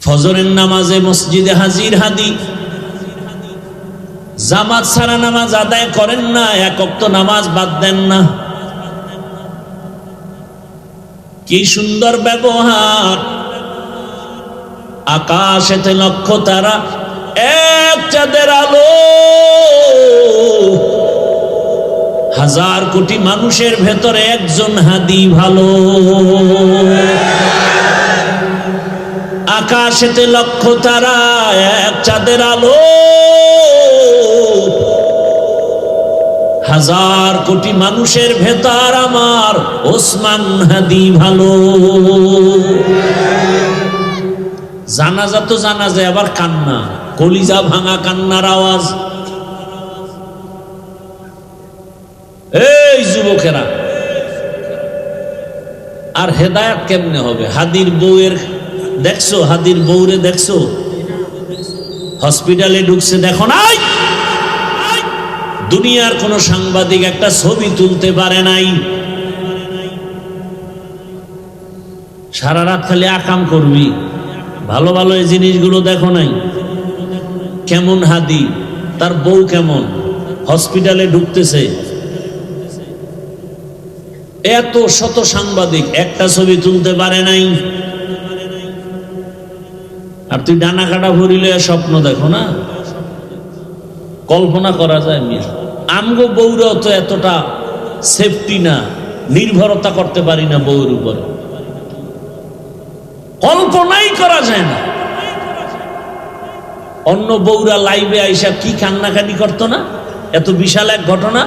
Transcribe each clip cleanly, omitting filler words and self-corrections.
ফজরের নামাজে মসজিদে হাজির হাদি, জামাত ছাড়া নামাজ আদায় করেন না, এক ওয়াক্ত নামাজ বাদ দেন না। কি সুন্দর ব্যবহার! আকাশেতে লক্ষ তারা, এক চাঁদের আলো, হাজার কোটি মানুষের ভেতরে একজন হাদি ভালো। আকাশেতে লক্ষ তারা, এক চাঁদের আলো, হাজার কোটি মানুষের ভেতর আমার ওসমান হাদি ভালো। জানাজা তো জানাজা, আবার কান্না, কলিজা ভাঙা কান্নার আওয়াজ। এই যুবকেরা, আর হেদায়েত কেমনে হবে? হাদির বউয়ের দেখছো, হাদির বউরে দেখছো হসপিটালে ঢুকছে, দেখো নাই? দুনিয়ার কোন সাংবাদিক একটা ছবি তুলতে পারে নাই। সারা রাত খালি আকাম করবি, ভালো ভালো এই জিনিসগুলো দেখো নাই? কেমন হাদি, তার বউ কেমন, হসপিটালে ঢুকতেছে, এত শত সাংবাদিক একটা ছবি তুলতে পারে নাই। আর তুই ডানা কাটা ভরিলে স্বপ্ন দেখো না? কল্পনা করা যায়? আমগো বউরাও তো এতটা সেফটি না, নির্ভরতা করতে পারি না বউর উপরে, কল্পনাই করা যায় না। অন্য বউরা লাইভে আইসা কি কান্নাকাটি করতো না? এত বিশাল এক ঘটনা।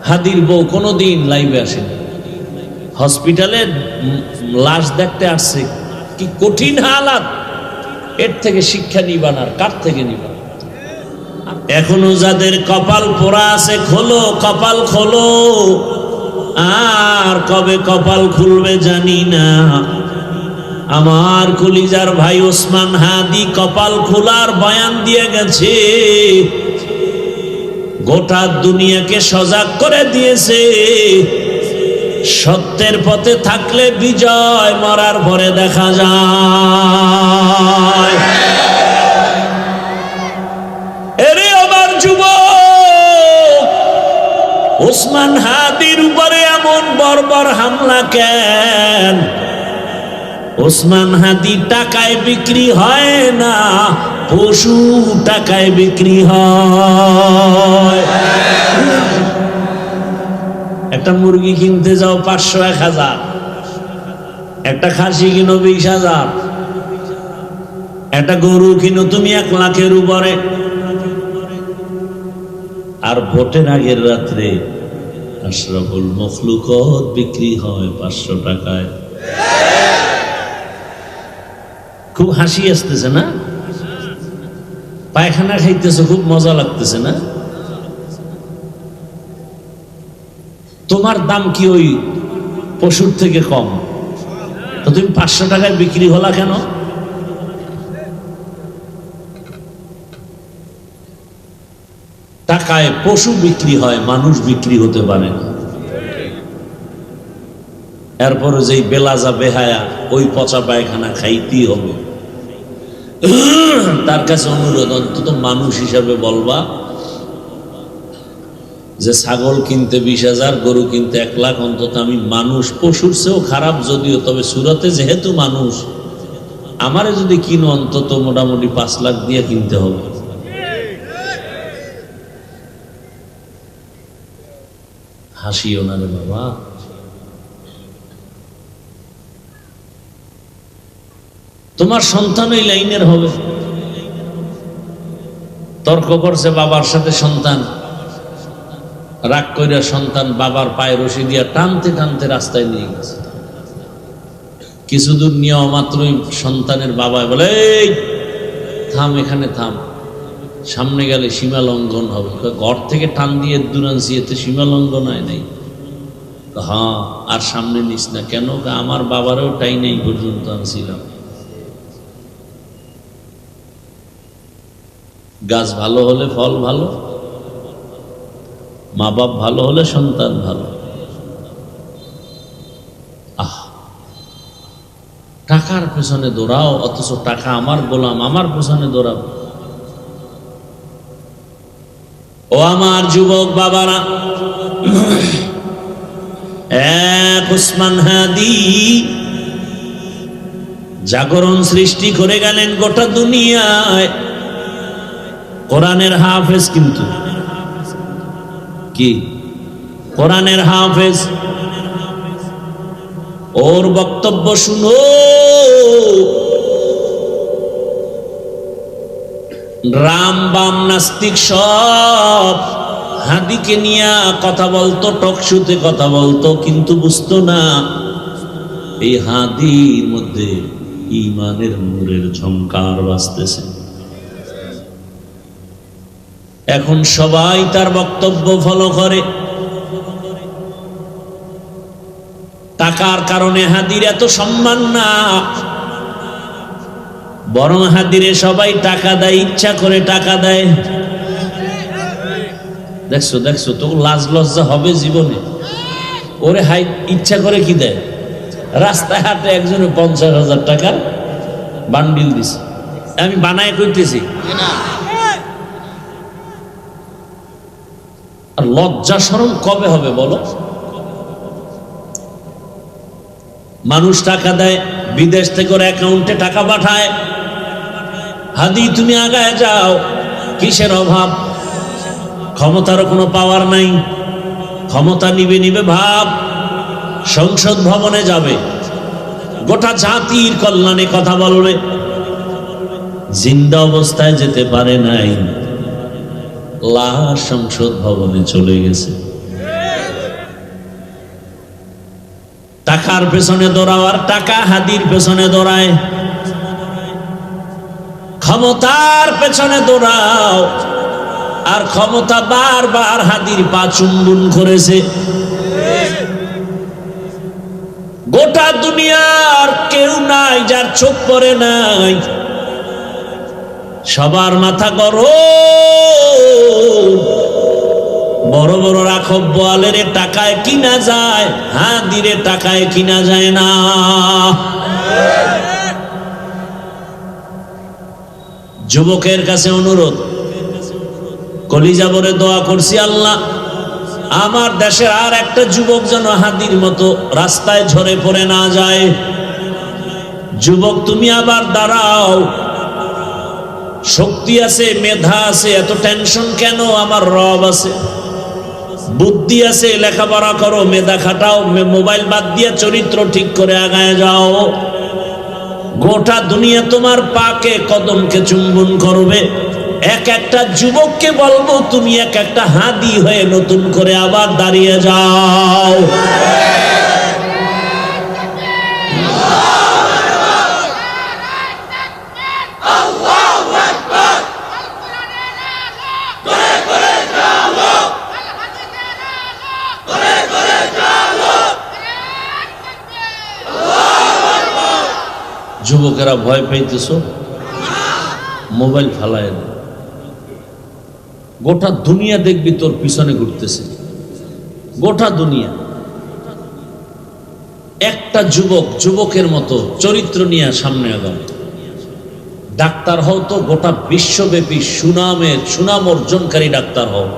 হাদির বউ কোনোদিন লাইভে আসেনি, হসপিটালে লাশ দেখতে আসছে। কি কঠিন হালাত! এর থেকে শিক্ষা নিবান আর কার থেকে নিবান? এখনো যাদের কপাল পোড়া আছে, খোলো কপাল খোলো, আর কবে কপাল খুলবে জানি না। আমার কলিজার ভাই ওসমান হাদি কপাল খোলার বয়ান দিয়ে গেছে, গোটা দুনিয়াকে সজাগ করে দিয়েছে। সত্যের পথে থাকলে বিজয় মরার পরে দেখা যায়। এরে আমার যুবক, ওসমান হাদির উপরে এমন বর্বর হামলা কেন? ওসমান হাদি টাকায় বিক্রি হয় না, পশু টাকায় বিক্রি হয়। একটা মুরগি কিনতে যাও 500-1000, একটা খাসি কিনো 20,000, একটা গরু কিনো তুমি 1 লাখের উপরে। আর ভোটের আগের রাত্রে আশরাফুল মখলুকত বিক্রি হয় 500 টাকায়। খুব হাসি আসতেছে না? পায়খানা খাইতেছে, খুব মজা লাগতেছে না? তোমার দাম কি ওই পশুর থেকে কম? তো তুমি 500 টাকায় বিক্রি হলা কেন? টাকায় পশু বিক্রি হয়, মানুষ বিক্রি হতে পারে না। এরপরে যেই বেলাজা বেহায়া, ওই পচা পায়খানা খাইতেই হবে। তার কাছে অনুরোধ, অন্তত মানুষ হিসাবে বলবা যে ছাগল কিনতে 20,000, গরু কিনতে 1 লাখ, অন্তত আমি মানুষ, পশুর চেয়েও খারাপ যদিও, তবে সুরতে যেহেতু মানুষ, আমারে যদি কিনো অন্তত মোটামুটি 5 লাখ দিয়ে কিনতে হবে। হাসিও না রে বাবা। তোমার সন্তান ওই লাইনের হবে। তর্ক করছে বাবার সাথে সন্তান, রাগ কইরা সন্তান বাবার পায়ে রশি দিয়া টানতে টানতে রাস্তায় নিয়ে গেছে। কিছু দূর নেওয়া মাত্রই সন্তানের বাবা বলে, এই থাম, এখানে থাম, সামনে গেলে সীমা লঙ্ঘন হবে। ঘর থেকে টান দিয়ে দূর আনছি, এতে সীমা লঙ্ঘন হয় নাই। হ্যাঁ, আর সামনে নিস না কেন? আমার বাবারও টাই নেই পর্যন্ত আনছিলাম। গাছ ভালো হলে ফল ভালো, মা বাপ ভালো হলে সন্তান ভালো। টাকার পেছনে দৌড়াও, অথচ টাকা আমার গোলাম, আমার পেছনে দৌড়াও। ও আমার যুবক বাবারা, এক উসমান হাদি জাগরণ সৃষ্টি করে গেলেন গোটা দুনিয়ায়। কোরআনের হাফেজ, কিন্তু কি কোরআনের হাফেজ। ওর বক্তব্য শুনো, রাম বাম নাস্তিক সব হাদিকে নিয়ে কথা বলতো, টকশুতে কথা বলতো, কিন্তু বুঝতো না এই হাদির মধ্যে ঈমানের নূরের ঝংকার বাজতেছে। এখন সবাই তার বক্তব্য ফলো করে। টাকার কারণে হাদির এত সম্মান না, বরং হাদিরে সবাই টাকা দেয়, ইচ্ছা করে টাকা দেয়। দেখছো দেখছো, তো লাজ লজ্জা হবে জীবনে? ওরে হাই ইচ্ছা করে কি দেয়? রাস্তায় হাটে একজনে 50,000 টাকার বান্ডিল দিছে, আমি বানায় কইতেছি। আর লজ্জা শরম কবে হবে বলো? মানুষ টাকা দেয়, বিদেশ থেকে ওর অ্যাকাউন্টে টাকা পাঠায়। হাদি তুমি আগায় যাও, কিসের অভাব? ক্ষমতারও কোনো পাওয়ার নাই, ক্ষমতা নিবে নিবে ভাব। সংসদ ভবনে যাবে, গোটা জাতির কল্যাণে কথা বলবে। জিন্দা অবস্থায় যেতে পারে নাই, লাশ সংসদ ভবনে চলে গেছে। টাকার পেছনে দৌড়াও, আর টাকা হাদির পেছনে দৌড়ায়। ক্ষমতার পেছনে দৌড়াও, আর ক্ষমতা বারবার হাদির পা চুম্বন করেছে। গোটা দুনিয়ার কেউ নাই যার চোখ পড়ে নাই, সবার মাথা গরম। বড় বড় রাখব বোয়ালের টাকায় কিনা যায়, হাদিরে টাকায় কিনা যায় না। যুবকের কাছে অনুরোধ, কলিজা ভরে দোয়া করছি, আল্লাহ আমার দেশের আর একটা যুবক যেন হাদির মতো রাস্তায় ঝরে পড়ে না যায়। যুবক তুমি আবার দাঁড়াও, শক্তি আছে, মেধা আছে, এত টেনশন কেন? আমার রব আছে, বুদ্ধি আছে, লেখাপড়া করো, মেধা খাটাও, মোবাইল বাদ দিয়ে চরিত্র ঠিক করে আগায় যাও। গোটা দুনিয়া তোমার পাকে কদমকে চুম্বন করবে। এক একটা যুবককে বলবো, তুমি এক একটা হাদি হয়ে নতুন করে আবার দাঁড়িয়ে যাও। যুবকেরা ভয় পাইতেছ, মোবাইল ফালায় না। গোটা দুনিয়া দেখবি তোর পিছনে ঘুরতেছে, গোটা দুনিয়া। একটা যুবক যুবকের মতো চরিত্র নিয়ে সামনে আগাও। ডাক্তার হও তো গোটা বিশ্বব্যাপী সুনাম অর্জনকারী ডাক্তার হও।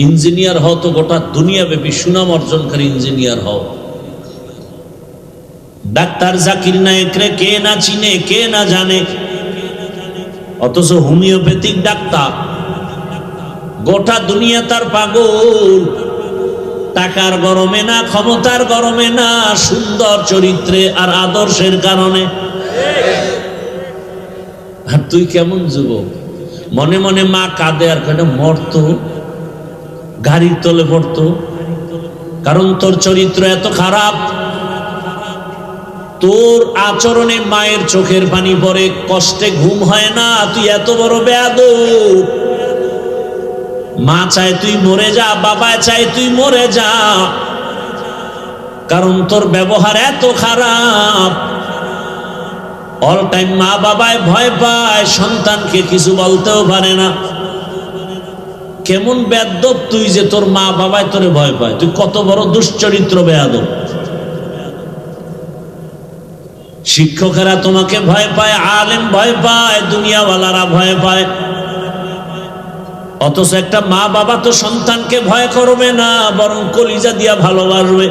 ইঞ্জিনিয়ার হও তো গোটা দুনিয়াব্যাপী সুনাম অর্জনকারী ইঞ্জিনিয়ার হও। ডাক্তার জাকির নায়েকরে কে না চিনে, কে না জানে, অথচ হোমিওপ্যাথিক ডাক্তার গোটা দুনিয়া তার পাগল। টাকার গরমে না, ক্ষমতার গরমে না, সুন্দর চরিত্রে আর আদর্শের কারণে। আর তুই কেমন যুবক? মনে মনে মা কাঁদে আর কেন মরতো, গাড়ির তলে পড়তো, কারণ তোর চরিত্র এত খারাপ। তোর আচরণে মায়ের চোখের পানি পড়ে, কষ্টে ঘুম হয় না। তুই এত বড় বেয়াদব। মা চায় তুই মরে যা, বাবা চায় তুই মরে যা, কারণ তোর ব্যবহার এত খারাপ। অল টাইম মা বাবায় ভয় পায়, সন্তানকে কিছু বলতেও পারে না। কেমন বেয়াদব তুই যে তোর মা বাবায় তোরে ভয় পায়? তুই কত বড় দুশ্চরিত্র বেয়াদব। শিক্ষকেরা তোমাকে ভয় পায়, আলেম ভয় পায়, দুনিয়াওয়ালারা ভয় পায়। অথচ একটা মা বাবা তো সন্তানকে ভয় করবে না, বরং কলিজা দিয়া ভালোবাসবে।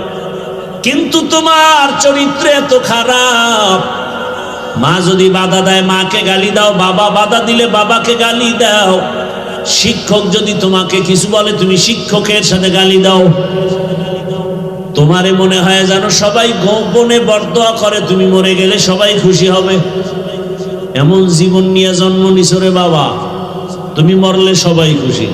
কিন্তু তোমার চরিত্র এত খারাপ, মা যদি বাধা দেয় মাকে গালি দাও, বাবা বাধা দিলে বাবাকে গালি দাও, শিক্ষক যদি তোমাকে কিছু বলে তুমি শিক্ষকের সাথে গালি দাও। তোমারে মনে হয় যেন সবাই গোপনে বরদোয়া করে, তুমি মরে গেলে সবাই খুশি হবে। এমন জীবন নিয়ে জন্ম নিছো রে বাবা, তুমি মরলে সবাই খুশি।